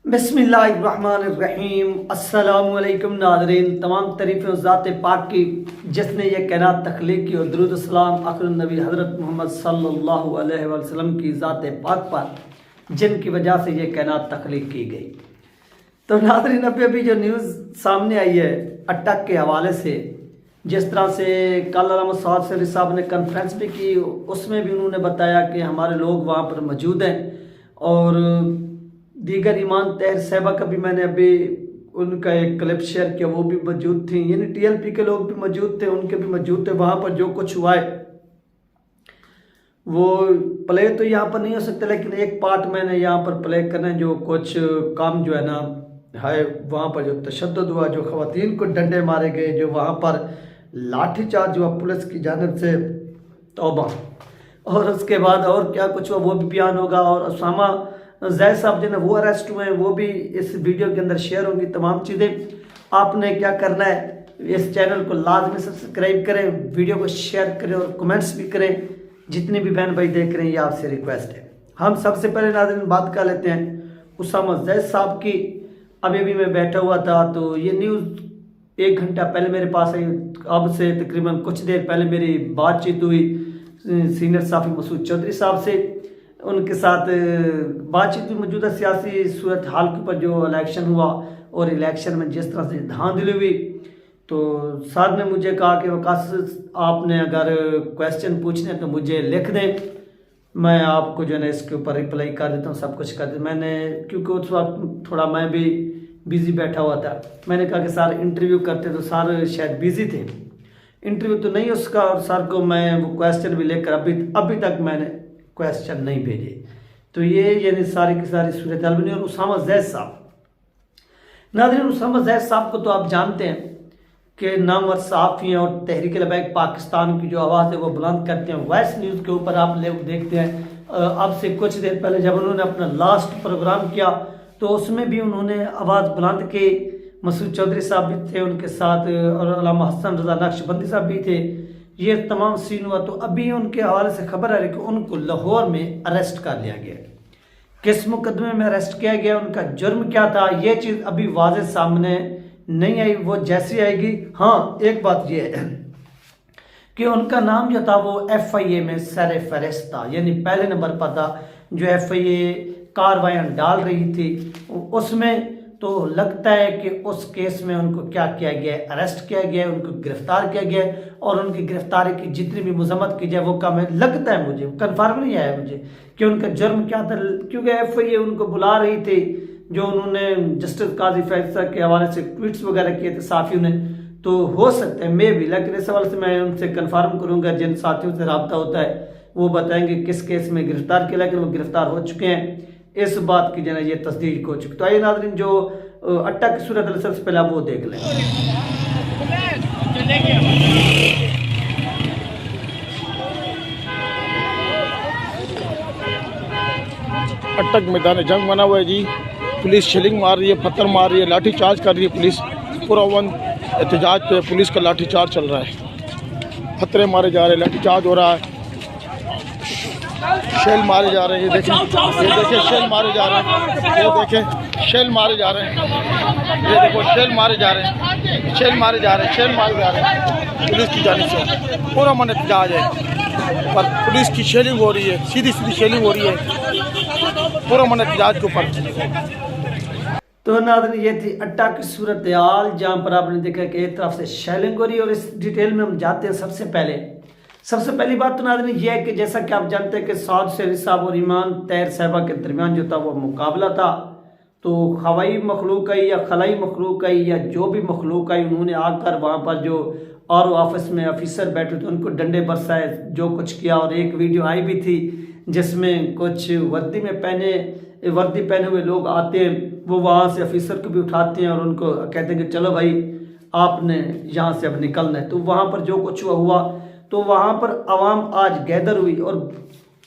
बिस्मिल्लाहिर्रहमानिर्रहीम। अस्सलामुअलैकुम नाज़रीन, तमाम तारीफ़ें ज़ात पाक की जिसने ये कायनात तख्लीक की और दुरूद सलाम आखिरुन नबी हज़रत मोहम्मद सल्लल्लाहु अलैहि वसल्लम की ज़ात पाक पर जिनकी वजह से ये कायनात तख्लीक की गई। तो नाज़रीन, अभी जो न्यूज़ सामने आई है अटक के हवाले से, जिस तरह से कल अल्लामा साद सरी साहब ने कॉन्फ्रेंस भी की, उसमें भी उन्होंने बताया कि हमारे लोग वहाँ पर मौजूद हैं और दीगर ईमान तहर साहबा का भी मैंने अभी उनका एक क्लिप शेयर किया, वो भी मौजूद थी, यानी टीएलपी के लोग भी मौजूद थे, उनके भी मौजूद थे। वहाँ पर जो कुछ हुआ है वो प्ले तो यहाँ पर नहीं हो सकता, लेकिन एक पार्ट मैंने यहाँ पर प्ले करना है। जो कुछ काम जो है ना है, वहाँ पर जो तशद्दुद हुआ, जो ख़वातीन को डंडे मारे गए, जो वहाँ पर लाठीचार्ज हुआ पुलिस की जानिब से, तौबा। और उसके बाद और क्या कुछ हुआ वो भी बयान होगा। और उसामा जैद साहब जो है वो अरेस्ट हुए हैं, वो भी इस वीडियो के अंदर शेयर होंगी। तमाम चीज़ें आपने क्या करना है, इस चैनल को लाजमी सब्सक्राइब करें, वीडियो को शेयर करें और कमेंट्स भी करें। जितने भी बहन भाई देख रहे हैं, ये आपसे रिक्वेस्ट है। हम सबसे पहले नाज़रीन बात कर लेते हैं उसामा जैद साहब की। अभी मैं बैठा हुआ था तो ये न्यूज़ 1 घंटा पहले मेरे पास आई। अब से तकरीबन कुछ देर पहले मेरी बातचीत हुई सीनियर साफ़ी मसूद चौधरी साहब से। उनके साथ बातचीत हुई मौजूदा सियासी सूरत हाल के ऊपर, जो इलेक्शन हुआ और इलेक्शन में जिस तरह से धांधली हुई। तो सर ने मुझे कहा कि वकास आपने अगर क्वेश्चन पूछने तो मुझे लिख दें, मैं आपको जो है ना इसके ऊपर रिप्लाई कर देता हूँ, सब कुछ कर देता। मैंने क्योंकि उस वक्त थोड़ा मैं भी बिज़ी बैठा हुआ था, मैंने कहा कि सर इंटरव्यू करते, तो सर शायद बिज़ी थे, इंटरव्यू तो नहीं उसका। और सर को मैं वो क्वेश्चन भी लेकर अभी तक मैंने क्वेश्चन नहीं भेजे। तो ये यानी सारी की सारी सूरत हाल बनी। और उसामा जैद साहब, नाज़रीन उसामा जैद साहब को तो आप जानते हैं कि नामवर सहाफ़ी हैं और तहरीक लबैक पाकिस्तान की जो आवाज़ है वो बुलंद करते हैं। वॉइस न्यूज़ के ऊपर आप लोग देखते हैं, अब से कुछ देर पहले जब उन्होंने अपना लास्ट प्रोग्राम किया तो उसमें भी उन्होंने आवाज़ बुलंद की। मसूद चौधरी साहब भी थे उनके साथ और अल्लामा हसन रज़ा नक्शबंदी साहब भी थे। ये तमाम सीन हुआ तो अभी उनके हवाले से खबर आ रही कि उनको लाहौर में अरेस्ट कर लिया गया। किस मुकदमे में अरेस्ट किया गया, उनका जुर्म क्या था, ये चीज़ अभी वाज़ेह सामने नहीं आई, वो जैसी आएगी। हाँ, एक बात ये है कि उनका नाम जो था वो FIA में सर फहरिस्त था, यानी पहले नंबर पर था। जो FIA कार्रवाइयाँ डाल रही थी उसमें तो लगता है कि उस केस में उनको क्या किया गया है, अरेस्ट किया गया है, उनको गिरफ्तार किया गया है। और उनकी गिरफ्तारी की जितनी भी मजम्मत की जाए वो कम है, लगता है मुझे, कन्फर्म नहीं आया मुझे कि उनका जुर्म क्या था। क्योंकि FIA उनको बुला रही थी, जो उन्होंने जस्टिस काजी फैसला के हवाले से ट्वीट्स वगैरह किए थे साथियों ने, तो हो सकता है मे भी, लेकिन इस हवाले से मैं उनसे कन्फर्म करूँगा, जिन साथियों से रब्ता होता है वो बताएंगे किस केस में गिरफ्तार किया, लेकिन वो गिरफ्तार हो चुके हैं, इस बात की जो है ये तस्दीक हो चुकी। तो आइए नाज़रीन, जो अट्टा की सूरत सबसे पहले आप वो देख लें। अटक मैदान जंग बना हुआ है जी। पुलिस शेलिंग मार रही है, पत्थर मार रही है, लाठी चार्ज कर रही है पुलिस। पूरा एहतजाज पे पुलिस का लाठी चार्ज चल रहा है, पत्थरे मारे जा रहे हैं, लाठी चार्ज हो रहा है, शेल मारे जा रहे हैं। ये देखिए शेल मारे जा रहे हैं, ये देखें शेल मारे जा रहे हैं, ये देखो शेल मारे जा रहे हैं, शेल मारे जा रहे हैं, शेल मारे जा रहे हैं पुलिस की जानिब से। पूरा मन एहतजाज है, पर पुलिस की शेलिंग हो रही है, सीधी शेलिंग हो रही है पूरा मन एहतजाज के ऊपर। तो नाज़रीन, ये थी अट्टा की सूरत हाल, जहाँ पर आपने देखा कि एक तरफ से शेलिंग हो रही है। और इस डिटेल में हम जाते हैं। सबसे पहली बात तो नाज़रीन ये है कि जैसा कि आप जानते हैं कि साद सरी साहब और ईमान तहर साहबा के दरमियान जो था वो मुकाबला था। तो हवाई मखलूक आई या खलाई मखलूक आई या जो भी मखलूक आई, उन्होंने आकर वहाँ पर जो RO ऑफिस में ऑफिसर बैठे थे उनको डंडे बरसाए, जो कुछ किया। और एक वीडियो आई भी थी जिसमें कुछ वर्दी पहने हुए लोग आते हैं, वो वहाँ से ऑफिसर को भी उठाते हैं और उनको कहते हैं कि चलो भाई आपने यहाँ से अब निकलना है। तो वहाँ पर जो कुछ हुआ तो वहाँ पर आवाम आज गैदर हुई और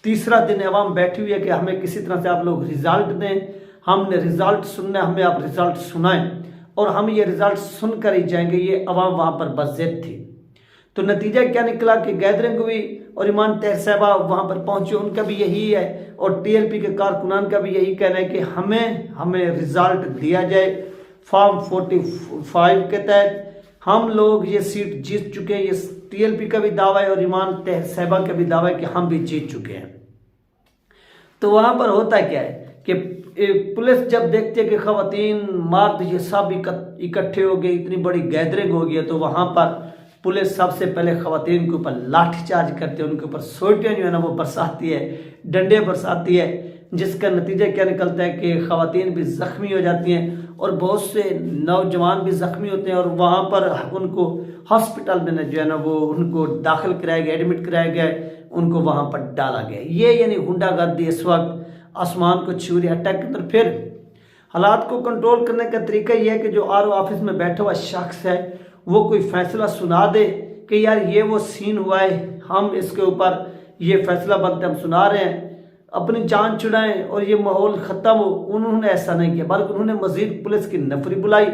तीसरा दिन आवाम बैठी हुई है कि हमें किसी तरह से आप लोग रिज़ल्ट दें, हमने रिज़ल्ट सुनना है, हमें आप रिज़ल्ट सुनाएं और हम ये रिज़ल्ट सुनकर ही जाएंगे। ये आवाम वहाँ पर बज़िद थी। तो नतीजा क्या निकला कि गैदरिंग हुई, और ईमान तहर साहबा वहाँ पर पहुँचे, उनका भी यही है और टीएलपी के कारकुनान का भी यही कहना है कि हमें रिजल्ट दिया जाए। फॉर्म 45 के तहत हम लोग ये सीट जीत चुके हैं। ये टीएलपी का भी दावा है और ईमान तहर साहबा का भी दावा है कि हम भी जीत चुके हैं। तो वहाँ पर होता क्या है कि पुलिस जब देखती है कि खवातीन मर्द ये सब इकट्ठे हो गए, इतनी बड़ी गैदरिंग हो गई है, तो वहाँ पर पुलिस सबसे पहले खवातीन के ऊपर लाठीचार्ज करती है, उनके ऊपर सोटियाँ जो है ना वो बरसाती है, डंडे बरसाती है, जिसका नतीजा क्या निकलता है कि खवातीन भी ज़ख्मी हो जाती हैं और बहुत से नौजवान भी ज़ख्मी होते हैं और वहाँ पर उनको हॉस्पिटल में जो है ना वो उनको दाखिल कराया गया, एडमिट कराया गया, उनको वहाँ पर डाला गया। ये यानी गुंडागर्दी इस वक्त आसमान को छू रही है अटैक के अंदर। फिर हालात को कंट्रोल करने का तरीका यह है कि जो आरओ ऑफिस में बैठा हुआ शख्स है वो कोई फैसला सुना दे कि यार ये वो सीन हुआ है, हम इसके ऊपर ये फैसला बनते हम सुना रहे हैं, अपनी जान छुड़ाएं और ये माहौल ख़त्म हो। उन्होंने ऐसा नहीं किया, बल्कि उन्होंने मज़ीद पुलिस की नफरी बुलाई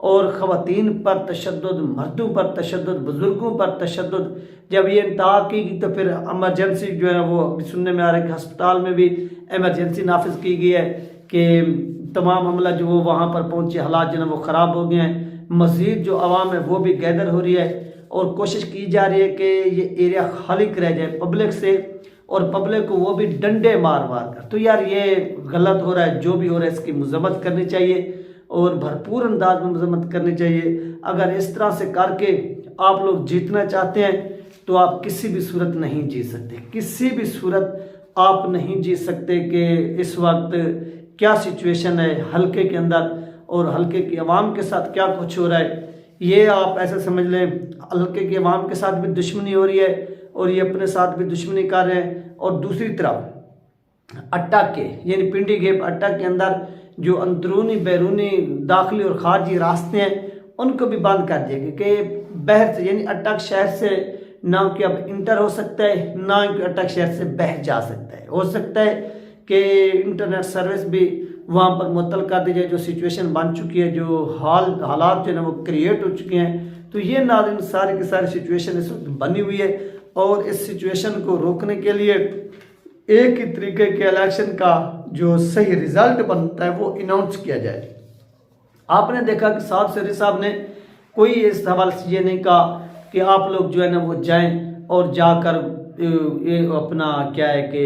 और ख़वातीन पर तशद्दुद, मर्दों पर तशद्दुद, बुज़ुर्गों पर तशद्दुद। जब ये इंतहा की तो फिर एमरजेंसी जो है वो सुनने में आ रहा है कि अस्पताल में भी एमरजेंसी नाफिज की गई है कि तमाम अमला जो वो वहाँ पर पहुँचे, हालात जो है वो ख़राब हो गए हैं। मज़ीद जो आवाम है वो भी गैदर हो रही है और कोशिश की जा रही है कि ये एरिया खाली कराया जाए पब्लिक से और पब्लिक को वो भी डंडे मार कर। तो यार ये गलत हो रहा है, जो भी हो रहा है इसकी मजम्मत करनी चाहिए और भरपूर अंदाज में मजम्मत करनी चाहिए। अगर इस तरह से करके आप लोग जीतना चाहते हैं तो आप किसी भी सूरत नहीं जीत सकते, किसी भी सूरत आप नहीं जीत सकते। कि इस वक्त क्या सिचुएशन है हल्के के अंदर और हल्के की आवाम के साथ क्या कुछ हो रहा है, ये आप ऐसा समझ लें हल्के की आवाम के साथ भी दुश्मनी हो रही है और ये अपने साथ भी दुश्मनी कर रहे हैं। और दूसरी तरफ अट्टा के यानी पिंडी गेप अट्टा के अंदर जो अंदरूनी बैरूनी दाखिली और खारजी रास्ते हैं उनको भी बंद कर दिए कि बहर से यानी अट्टा शहर से ना कि अब इंटर हो सकता है ना कि अट्टा शहर से बहर जा सकता है। हो सकता है कि इंटरनेट सर्विस भी वहाँ पर मुअत्तल कर दी जाए। जो सिचुएशन बन चुकी है, जो हालात जो है ना वो क्रिएट हो चुके हैं। तो ये नाज़रीन सारी की सारी सिचुएशन इस वक्त बनी हुई है और इस सिचुएशन को रोकने के लिए एक ही तरीके के इलेक्शन का जो सही रिजल्ट बनता है वो अनाउंस किया जाए। आपने देखा कि साहब सरी साहब ने कोई इस हवाले से ये नहीं कहा कि आप लोग जो है ना वो जाएं और जाकर ये अपना क्या है कि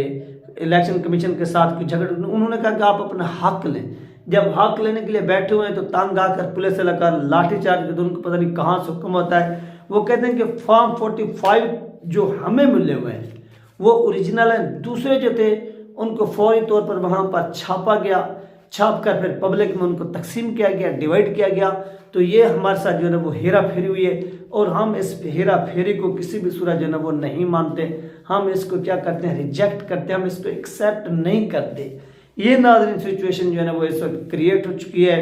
इलेक्शन कमीशन के साथ कोई झगड़। उन्होंने कहा कि आप अपना हक लें। जब हक लेने के लिए बैठे हुए हैं तो तंग आकर पुलिस लगाकर लाठीचार्ज करते, उनको पता नहीं कहाँ से हुक्म होता है। वो कहते हैं कि फॉर्म 45 जो हमें मिले हुए हैं वो ओरिजिनल हैं, दूसरे जो थे उनको फौरी तौर पर वहाँ पर छापा गया, छाप कर फिर पब्लिक में उनको तकसीम किया गया, डिवाइड किया गया। तो ये हमारे साथ जो है वो हेरा फेरी हुई है और हम इस हेरा फेरी को किसी भी सूरत जो है वो नहीं मानते। हम इसको क्या करते हैं, रिजेक्ट करते हैं, हम इसको एक्सेप्ट नहीं करते। ये नाज़रीन सिचुएशन जो है ना वो इस वक्त क्रिएट हो चुकी है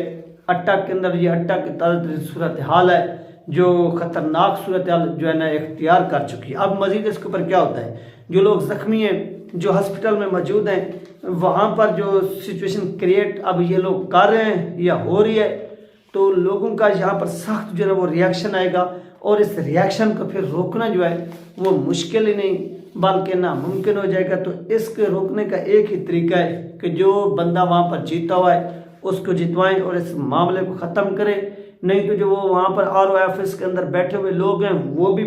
अट्टा के अंदर। ये अट्टा की ताज़ा सूरत हाल है जो ख़तरनाक सूरत हाल जो है ना इख्तियार कर चुकी है। अब मज़ीद इसके ऊपर क्या होता है, जो लोग ज़ख्मी हैं, जो हॉस्पिटल में मौजूद हैं, वहाँ पर जो सिचुएशन क्रिएट अब ये लोग कर रहे हैं या हो रही है, तो लोगों का यहाँ पर सख्त जो है वो रिएक्शन आएगा और इस रिएक्शन को फिर रोकना जो है वो मुश्किल ही नहीं बल्कि नामुमकिन हो जाएगा। तो इसके रोकने का एक ही तरीका है कि जो बंदा वहाँ पर जीता हुआ है उसको जितवाएं और इस मामले को ख़त्म करें। नहीं तो जो वो वहाँ पर आरओ ऑफिस के अंदर बैठे हुए लोग हैं वो भी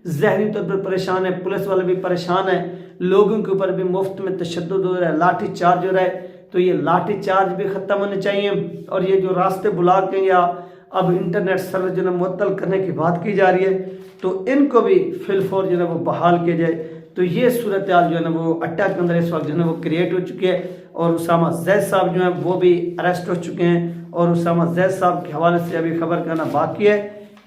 जहनी तौर पर परेशान है, पुलिस वाले भी परेशान है, लोगों के ऊपर भी मुफ्त में तशद्दुद हो रहा है, लाठी चार्ज हो रहा है। तो ये लाठी चार्ज भी ख़त्म होने चाहिए और ये जो रास्ते बुला के या अब इंटरनेट सर्विस जो है मुअत्तल करने की बात की जा रही है तो इनको भी फिलफौर जो है वो बहाल किया जाए। तो ये सूरत हाल जो है ना वो अट्टा के अंदर इस वक्त जो है ना वो क्रिएट हो चुकी है और उसामा जैद साहब जो हैं वो भी अरेस्ट हो चुके हैं और उसामा जैद साहब के हवाले से अभी खबर करना बाकी है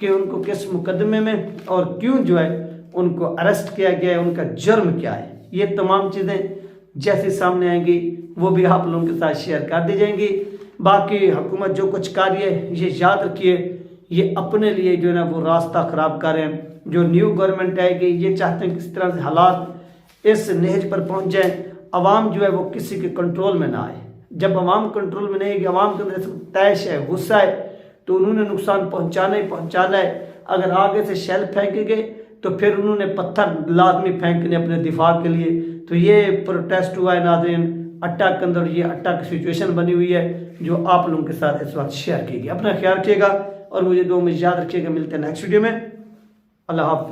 कि उनको किस मुकदमे में और क्यों जो है उनको अरेस्ट किया गया है, उनका जुर्म क्या है। ये तमाम चीज़ें जैसे सामने आएंगी वो भी आप लोगों के साथ शेयर कर दी जाएंगी। बाकी हुकूमत जो कुछ कर रही है ये याद रखिए ये अपने लिए जो है ना वो रास्ता ख़राब कर रहे हैं। जो न्यू गवर्नमेंट आएगी ये चाहते हैं किस तरह से हालात इस नहज पर पहुंच जाए, अवाम जो है वो किसी के कंट्रोल में ना आए। जब अवाम कंट्रोल में नहीं है, अवाम के अंदर तैश है, गुस्सा है, तो उन्होंने नुकसान पहुंचाना ही पहुंचाना है। अगर आगे से शेल फेंकेंगे तो फिर उन्होंने पत्थर लाजमी फेंकने अपने दिफा के लिए। तो ये प्रोटेस्ट हुआ है नाज़रीन अट्टा के अंदर। ये अट्टा की सिचुएशन बनी हुई है जो आप लोगों के साथ इस वक्त शेयर की गई। अपना ख्याल रखिएगा और मुझे दुआ में याद रखिएगा। मिलते हैं नेक्स्ट वीडियो में। अल्लाह हाफ़िज़।